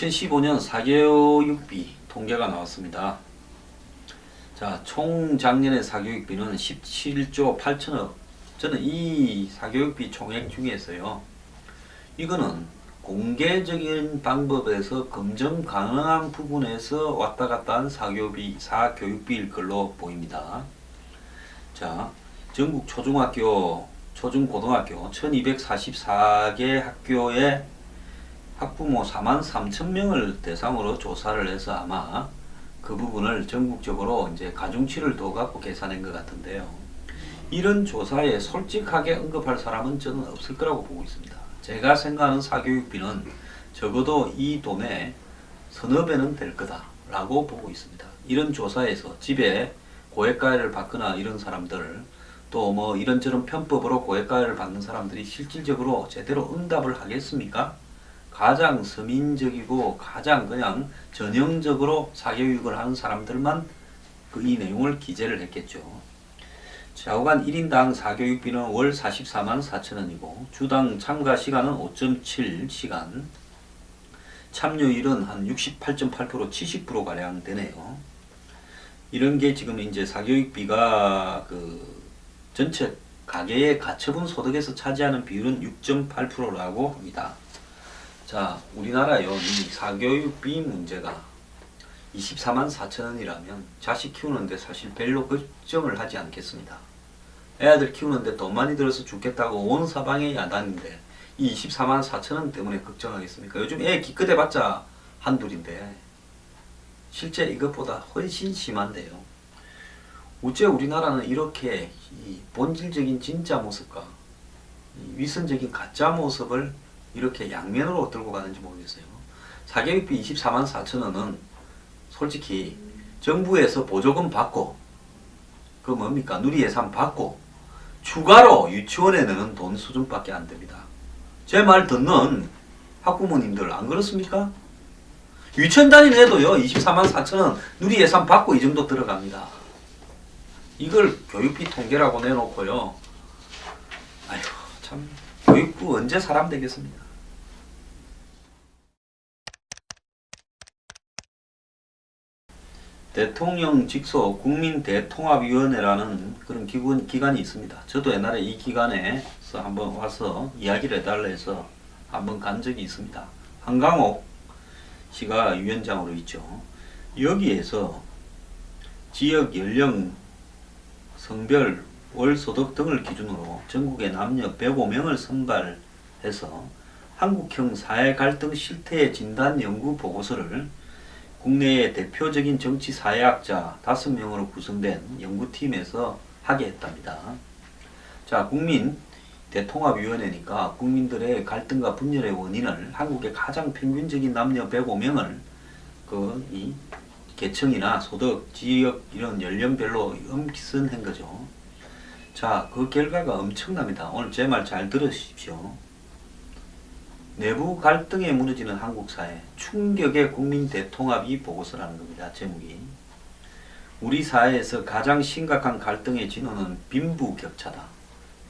2015년 사교육비 통계가 나왔습니다. 자, 총 작년의 사교육비는 17조 8천억. 저는 이 사교육비 총액 중에서요, 이거는 공개적인 방법에서 검증 가능한 부분에서 왔다 갔다 한 사교육비일 걸로 보입니다. 자, 전국 초중학교, 초중고등학교 1244개 학교의 학부모 43,000명을 대상으로 조사를 해서 아마 그 부분을 전국적으로 이제 가중치를 둬 갖고 계산한 것 같은데요. 이런 조사에 솔직하게 언급할 사람은 저는 없을 거라고 보고 있습니다. 제가 생각하는 사교육비는 적어도 이 돈의 서너 배는 될 거다라고 보고 있습니다. 이런 조사에서 집에 고액가해를 받거나 이런 사람들, 또 뭐 이런저런 편법으로 고액가해를 받는 사람들이 실질적으로 제대로 응답을 하겠습니까? 가장 서민적이고 가장 그냥 전형적으로 사교육을 하는 사람들만 이 내용을 기재를 했겠죠. 좌우간 1인당 사교육비는 월 44만 4천원이고 주당 참가 시간은 5.7시간, 참여율은 한 68.8% 70%가량 되네요. 이런 게 지금 이제 사교육비가 그 전체 가계의 가처분 소득에서 차지하는 비율은 6.8%라고 합니다. 자, 우리나라요, 이 사교육비 문제가 24만 4천원이라면 자식 키우는데 사실 별로 걱정을 하지 않겠습니다. 애들 키우는데 돈 많이 들어서 죽겠다고 온 사방에 야단인데 이 24만 4천원 때문에 걱정하겠습니까? 요즘 애 기껏해봤자 한둘인데 실제 이것보다 훨씬 심한데요. 어째 우리나라는 이렇게 이 본질적인 진짜 모습과 이 위선적인 가짜 모습을 이렇게 양면으로 들고 가는지 모르겠어요. 사교육비 24만 4천원은 솔직히 정부에서 보조금 받고 그 뭡니까 누리예산 받고 추가로 유치원에 내는 돈 수준밖에 안 됩니다. 제 말 듣는 학부모님들 안 그렇습니까? 유치원 다니는 애도요 24만 4천원 누리예산 받고 이 정도 들어갑니다. 이걸 교육비 통계라고 내놓고요. 아휴 참 교육부 언제 사람 되겠습니까? 대통령 직속 국민대통합위원회라는 그런 기관이 있습니다. 저도 옛날에 이 기관에서 한번 와서 이야기를 해달라 해서 한번 간 적이 있습니다. 한강옥 씨가 위원장으로 있죠. 여기에서 지역 연령, 성별, 월소득 등을 기준으로 전국의 남녀 105명을 선발해서 한국형 사회 갈등 실태의 진단 연구 보고서를 국내의 대표적인 정치 사회학자 5명으로 구성된 연구팀에서 하게 했답니다. 자, 국민 대통합위원회니까 국민들의 갈등과 분열의 원인을 한국의 가장 평균적인 남녀 105명을 이 계층이나 소득, 지역 이런 연령별로 엄선한 거죠. 자, 그 결과가 엄청납니다. 오늘 제 말 잘 들으십시오. 내부 갈등에 무너지는 한국 사회, 충격의 국민 대통합이 보고서라는 겁니다. 제목이. 우리 사회에서 가장 심각한 갈등의 진원은 빈부격차다.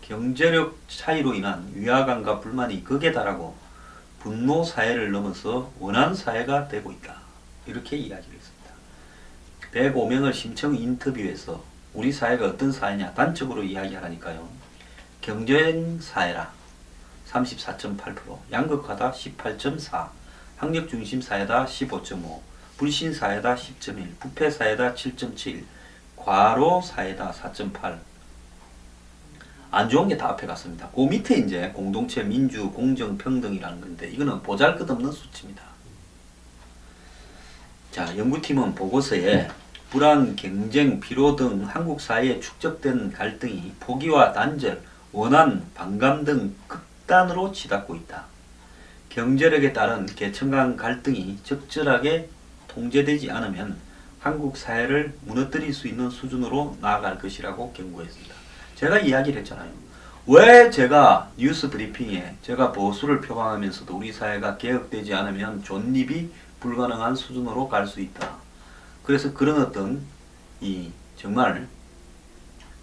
경제력 차이로 인한 위화감과 불만이 극에 달하고 분노 사회를 넘어서 원한 사회가 되고 있다. 이렇게 이야기를 했습니다. 105명을 심층 인터뷰에서 우리 사회가 어떤 사회냐 단적으로 이야기하라니까요. 경쟁 사회라 34.8%, 양극화다 18.4%, 학력중심 사회다 15.5%, 불신 사회다 10.1%, 부패 사회다 7.7%, 과로 사회다 4.8%. 안 좋은 게 다 앞에 갔습니다. 그 밑에 이제 공동체, 민주, 공정, 평등이라는 건데 이거는 보잘것없는 수치입니다. 자, 연구팀은 보고서에 불안, 경쟁, 피로 등 한국 사회에 축적된 갈등이 포기와 단절, 원한, 반감 등 극단으로 치닫고 있다. 경제력에 따른 계층 간 갈등이 적절하게 통제되지 않으면 한국 사회를 무너뜨릴 수 있는 수준으로 나아갈 것이라고 경고했습니다. 제가 이야기를 했잖아요. 왜 제가 뉴스 브리핑에 제가 보수를 표방하면서도 우리 사회가 개혁되지 않으면 존립이 불가능한 수준으로 갈 수 있다. 그래서 그런 어떤 정말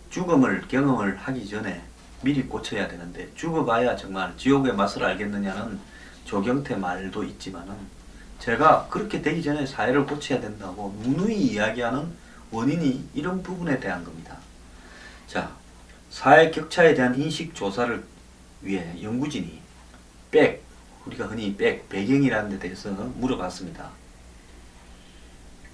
죽음을 경험을 하기 전에 미리 고쳐야 되는데 죽어봐야 정말 지옥의 맛을 알겠느냐는 조경태 말도 있지만은 제가 그렇게 되기 전에 사회를 고쳐야 된다고 누누이 이야기하는 원인이 이런 부분에 대한 겁니다. 자, 사회 격차에 대한 인식 조사를 위해 연구진이 우리가 흔히 배경이라는 데 대해서 물어봤습니다.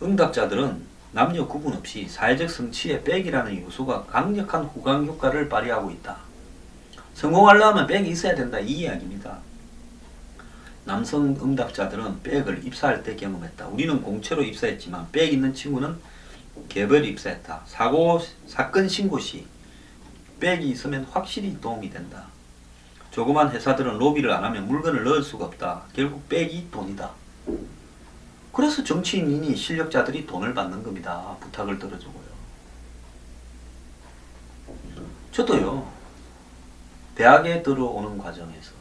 응답자들은 남녀 구분 없이 사회적 성취에 백이라는 요소가 강력한 후광 효과를 발휘하고 있다. 성공하려면 백이 있어야 된다, 이 이야기입니다. 남성 응답자들은 백을 입사할 때 경험했다. 우리는 공채로 입사했지만 백 있는 친구는 개별 입사했다. 사건 신고 시 백이 있으면 확실히 도움이 된다. 조그만 회사들은 로비를 안 하면 물건을 넣을 수가 없다. 결국 백이 돈이다. 그래서 정치인이니 실력자들이 돈을 받는 겁니다. 부탁을 들어주고요. 저도요, 대학에 들어오는 과정에서,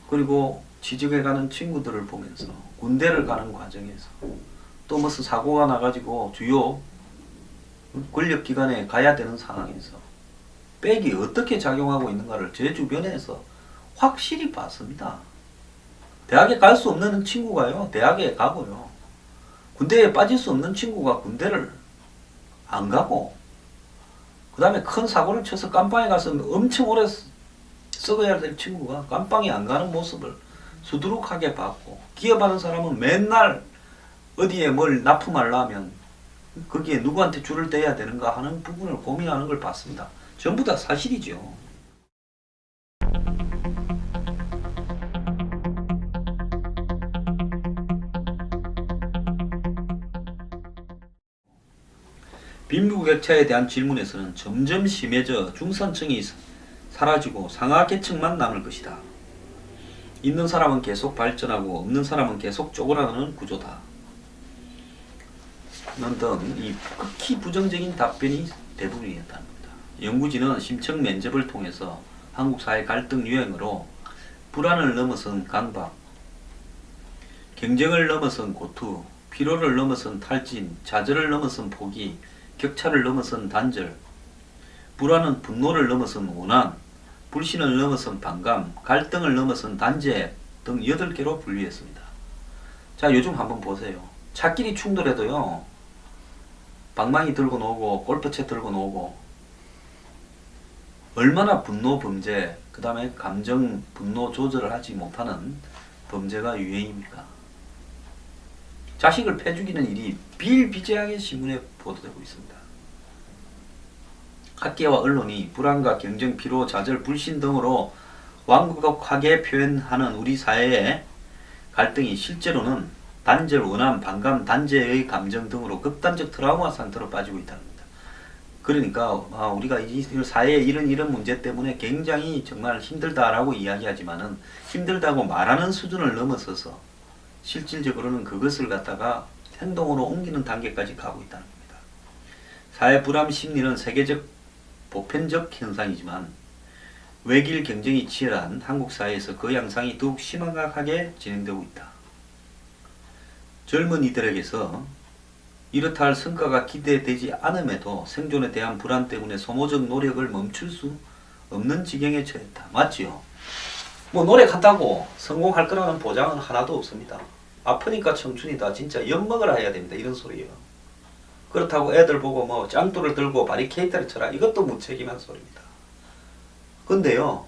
그리고 취직해 가는 친구들을 보면서, 군대를 가는 과정에서, 또 무슨 사고가 나가지고 주요 권력기관에 가야 되는 상황에서 백이 어떻게 작용하고 있는가를 제 주변에서 확실히 봤습니다. 대학에 갈 수 없는 친구가요, 대학에 가고요. 군대에 빠질 수 없는 친구가 군대를 안 가고, 그 다음에 큰 사고를 쳐서 깜빵에 가서 엄청 오래 썩어야 될 친구가 깜빵에 안 가는 모습을 수두룩하게 봤고, 기업하는 사람은 맨날 어디에 뭘 납품하려면 거기에 누구한테 줄을 떼야 되는가 하는 부분을 고민하는 걸 봤습니다. 전부 다 사실이죠. 빈부격차에 대한 질문에서는 점점 심해져 중산층이 사라지고 상하계층만 남을 것이다. 있는 사람은 계속 발전하고 없는 사람은 계속 쪼그라드는 구조다. 등 이 극히 부정적인 답변이 대부분이었다는 겁니다. 연구진은 심층 면접을 통해서 한국 사회 갈등 유행으로 불안을 넘어선 강박, 경쟁을 넘어선 고투, 피로를 넘어선 탈진, 좌절을 넘어선 포기, 격차를 넘어선 단절, 불안은 분노를 넘어선 원한, 불신을 넘어선 반감, 갈등을 넘어선 단죄 등 8개로 분류했습니다. 자, 요즘 한번 보세요. 차끼리 충돌해도요, 방망이 들고 노고 골프채 들고 노고, 얼마나 분노 범죄, 그 다음에 감정 분노 조절을 하지 못하는 범죄가 유행입니까? 자식을 패 죽이는 일이 비일비재하게 신문에 보도되고 있습니다. 학계와 언론이 불안과 경쟁, 피로, 좌절, 불신 등으로 완곡하게 표현하는 우리 사회의 갈등이 실제로는 단절, 원함, 반감, 단죄의 감정 등으로 극단적 트라우마 상태로 빠지고 있다는 겁니다. 그러니까 우리가 이 사회의 이런 문제 때문에 굉장히 정말 힘들다라고 이야기하지만은 힘들다고 말하는 수준을 넘어서서 실질적으로는 그것을 갖다가 행동으로 옮기는 단계까지 가고 있다는 겁니다. 사회 불안 심리는 세계적 보편적 현상이지만 외길 경쟁이 치열한 한국 사회에서 그 양상이 더욱 심각하게 진행되고 있다. 젊은이들에게서 이렇다 할 성과가 기대되지 않음에도 생존에 대한 불안 때문에 소모적 노력을 멈출 수 없는 지경에 처했다. 맞지요? 뭐 노력한다고 성공할 거라는 보장은 하나도 없습니다. 아프니까 청춘이다. 진짜 엿먹으라 해야 됩니다. 이런 소리예요. 그렇다고 애들 보고 뭐 짱돌을 들고 바리케이트를 쳐라. 이것도 무책임한 소리입니다. 근데요,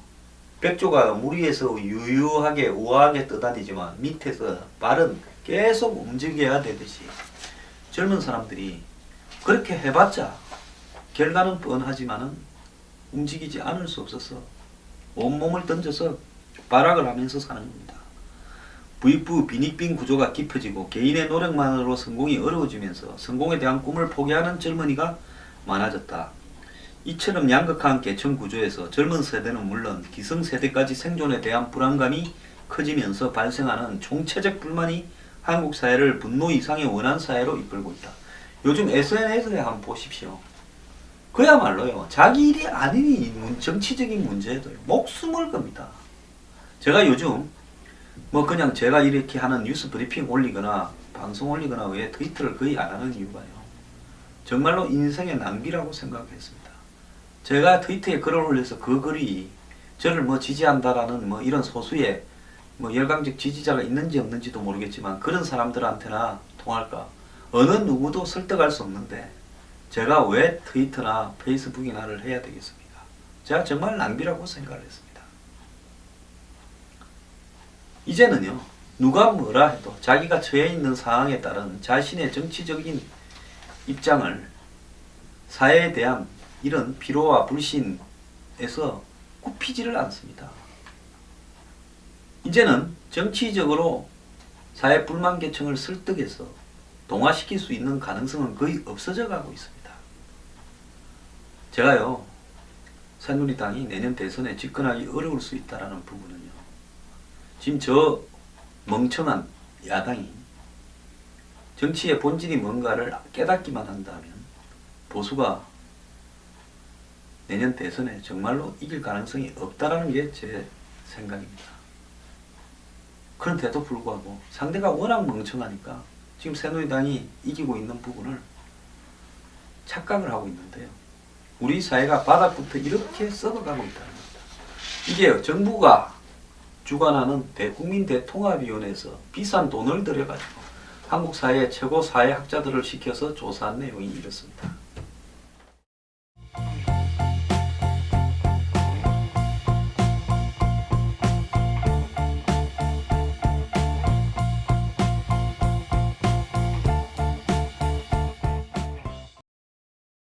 백조가 물 위에서 유유하게 우아하게 떠다니지만 밑에서 발은 계속 움직여야 되듯이 젊은 사람들이 그렇게 해봤자 결과는 뻔하지만은 움직이지 않을 수 없어서 온몸을 던져서 발악을 하면서 사는 겁니다. 부익부 빈익빈 구조가 깊어지고 개인의 노력만으로 성공이 어려워지면서 성공에 대한 꿈을 포기하는 젊은이가 많아졌다. 이처럼 양극한 계층 구조에서 젊은 세대는 물론 기성세대까지 생존에 대한 불안감이 커지면서 발생하는 총체적 불만이 한국 사회를 분노 이상의 원한 사회로 이끌고 있다. 요즘 SNS에 한번 보십시오. 그야말로요, 자기 일이 아닌 정치적인 문제에도 목숨을 겁니다. 제가 요즘 뭐 그냥 제가 이렇게 하는 뉴스 브리핑 올리거나 방송 올리거나 왜 트위터를 거의 안 하는 이유가요, 정말로 인생의 낭비라고 생각했습니다. 제가 트위터에 글을 올려서 그 글이 저를 뭐 지지한다라는 뭐 이런 소수의 뭐 열강적 지지자가 있는지 없는지도 모르겠지만 그런 사람들한테나 통할까? 어느 누구도 설득할 수 없는데 제가 왜 트위터나 페이스북이나를 해야 되겠습니까? 제가 정말 낭비라고 생각을 했습니다. 이제는요, 누가 뭐라 해도 자기가 처해 있는 상황에 따른 자신의 정치적인 입장을 사회에 대한 이런 피로와 불신에서 굽히지를 않습니다. 이제는 정치적으로 사회 불만 계층을 설득해서 동화시킬 수 있는 가능성은 거의 없어져 가고 있습니다. 제가요, 새누리당이 내년 대선에 집권하기 어려울 수 있다는 부분은요, 지금 저 멍청한 야당이 정치의 본질이 뭔가를 깨닫기만 한다면 보수가 내년 대선에 정말로 이길 가능성이 없다라는 게 제 생각입니다. 그런데도 불구하고 상대가 워낙 멍청하니까 지금 새누리당이 이기고 있는 부분을 착각을 하고 있는데요. 우리 사회가 바닥부터 이렇게 썩어가고 있다는 겁니다. 이게 정부가 주관하는 국민 대통합위원회에서 비싼 돈을 들여가지고 한국 사회의 최고 사회학자들을 시켜서 조사한 내용이 이렇습니다.